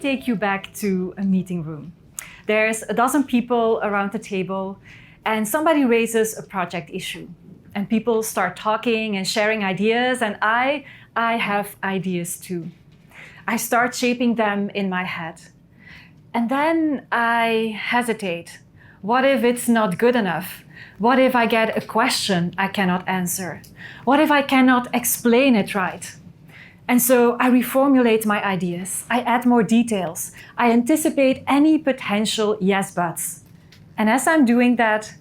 take you back to a meeting room. There's a dozen people around the table and somebody raises a project issue. And people start talking and sharing ideas, and I have ideas too. I start shaping them in my head. And then I hesitate. What if it's not good enough? What if I get a question I cannot answer? What if I cannot explain it right? And so I reformulate my ideas. I add more details. I anticipate any potential yes buts. And as I'm doing that,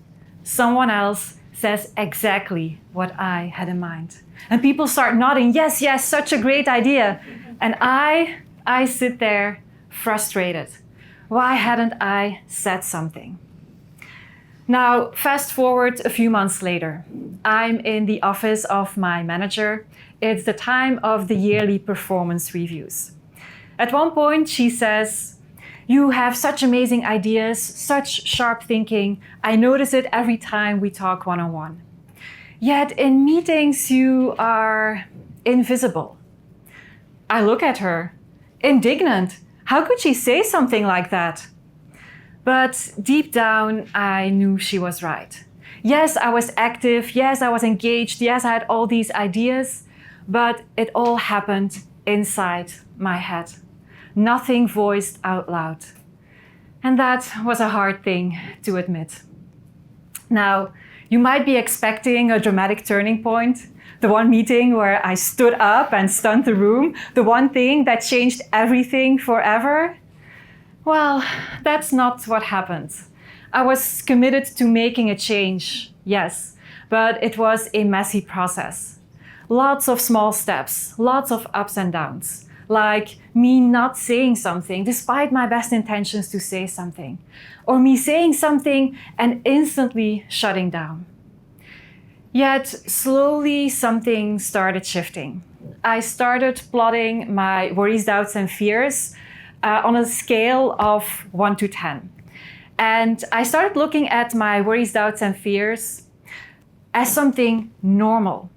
someone else says exactly what I had in mind. And people start nodding, yes, yes, such a great idea. And I sit there frustrated. Why hadn't I said something? Now, fast forward a few months later. I'm in the office of my manager. It's the time of the yearly performance reviews. At one point, she says, "You have such amazing ideas, such sharp thinking. I notice it every time we talk one-on-one. Yet in meetings, you are invisible." I look at her, indignant. How could she say something like that? But deep down, I knew she was right. Yes, I was active. Yes, I was engaged. Yes, I had all these ideas, but it all happened inside my head. Nothing voiced out loud. And that was a hard thing to admit. Now, you might be expecting a dramatic turning point, the one meeting where I stood up and stunned the room, the one thing that changed everything forever. Well, that's not what happened. I was committed to making a change, yes, but it was a messy process. Lots of small steps, lots of ups and downs, like me not saying something despite my best intentions to say something, or me saying something and instantly shutting down. Yet slowly something started shifting. I started plotting my worries, doubts, and fears on a scale of 1 to 10. And I started looking at my worries, doubts, and fears as something normal,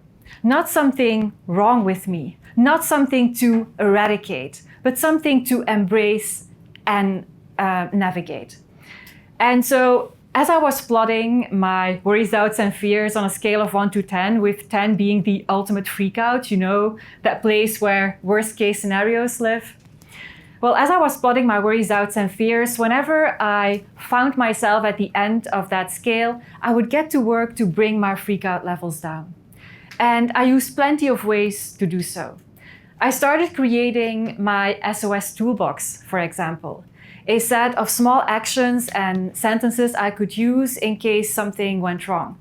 not something wrong with me, not something to eradicate, but something to embrace and navigate. And so as I was plotting my worries, doubts, and fears on a scale of 1 to 10, with 10 being the ultimate freakout, you know, that place where worst case scenarios live. Well, as I was plotting my worries, doubts, and fears, whenever I found myself at the end of that scale, I would get to work to bring my freakout levels down. And I used plenty of ways to do so. I started creating my SOS toolbox, for example, a set of small actions and sentences I could use in case something went wrong,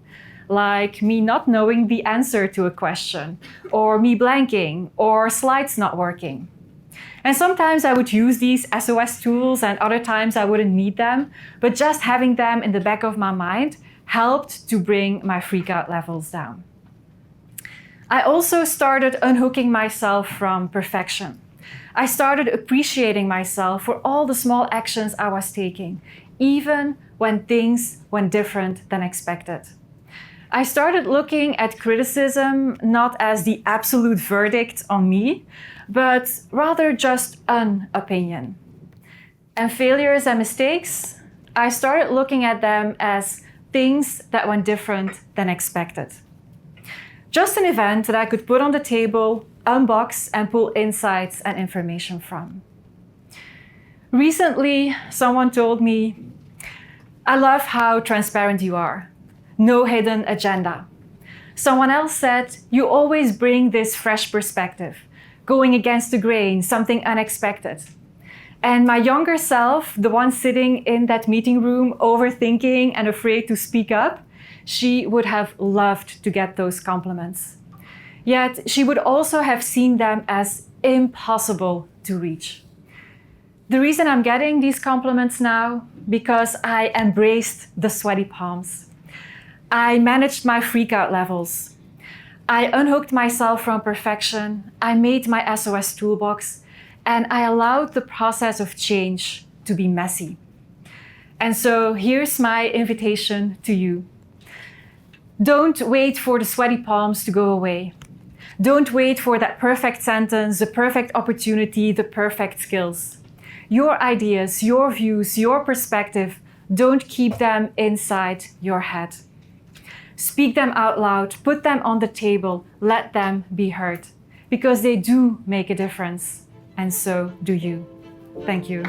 like me not knowing the answer to a question, or me blanking, or slides not working. And sometimes I would use these SOS tools and other times I wouldn't need them, but just having them in the back of my mind helped to bring my freakout levels down. I also started unhooking myself from perfection. I started appreciating myself for all the small actions I was taking, even when things went different than expected. I started looking at criticism not as the absolute verdict on me, but rather just an opinion. And failures and mistakes, I started looking at them as things that went different than expected. Just an event that I could put on the table, unbox, and pull insights and information from. Recently, someone told me, "I love how transparent you are. No hidden agenda." Someone else said, "You always bring this fresh perspective, going against the grain, something unexpected." And my younger self, the one sitting in that meeting room, overthinking and afraid to speak up, she would have loved to get those compliments. Yet she would also have seen them as impossible to reach. The reason I'm getting these compliments now, because I embraced the sweaty palms. I managed my freakout levels. I unhooked myself from perfection. I made my SOS toolbox, and I allowed the process of change to be messy. And so here's my invitation to you. Don't wait for the sweaty palms to go away. Don't wait for that perfect sentence, the perfect opportunity, the perfect skills. Your ideas, your views, your perspective, don't keep them inside your head. Speak them out loud, put them on the table, let them be heard, because they do make a difference, and so do you. Thank you.